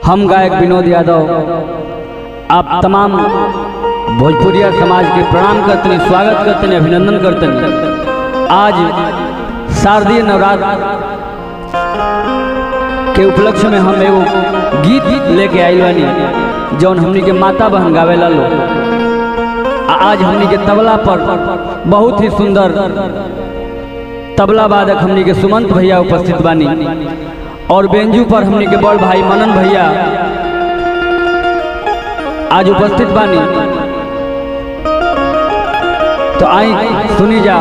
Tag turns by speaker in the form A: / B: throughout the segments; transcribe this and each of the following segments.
A: हम गायक विनोद यादव आप तमाम भोजपुरिया समाज के प्रणाम करते हैं, स्वागत करते हैं, अभिनंदन करते हैं। आज शारदीय नवरात्र के उपलक्ष्य में हम एगो गीत लेके आइल बानी जौन हमनी के माता बहन गावेला लो। आज हमनी के तबला पर बहुत ही सुंदर तबला वादक हमनी के सुमंत भैया उपस्थित बानी और बेंजू पर हमनी के बड़ भाई मनन भैया आज उपस्थित बानी। तो आई सुनी जा।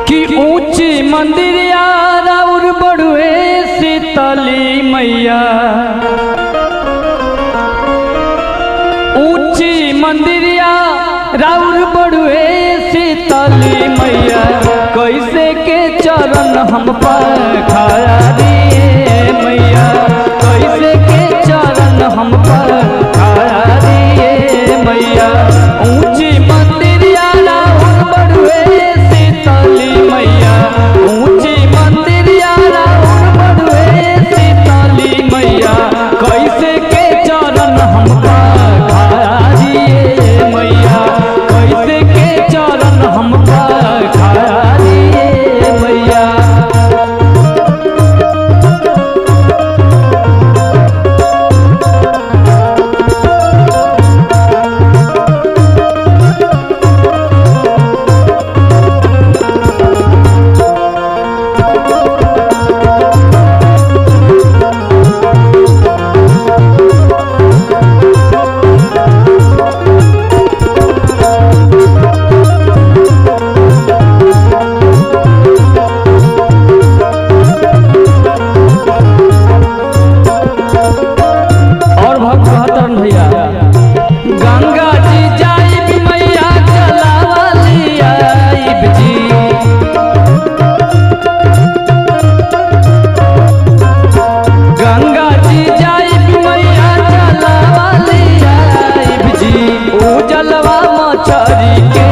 A: कि ऊंची मंदिरिया और बड़ुए शीतली मैया, ऊंची मंदिरिया राउर बड़ुए शीतली मैया, कैसे के चरण हम पर खाया दिए मैया, कैसे के चरण हम पर खाया दिए मैया। ऊंची मंदिरिया राउर बड़ुए शीतली मैया, ऊंची मंदिरिया राउर बड़ुए शीतली मैया, कैसे के चरण हम पर खाया दिए मैया, कैसे के चरण हम पर खाया दिए मैया। गंगा जी जाइब मैया चलावली आइब जी, गंगा जी जाइब मैया चलावली आइब जी, ऊ जलवा मछरी के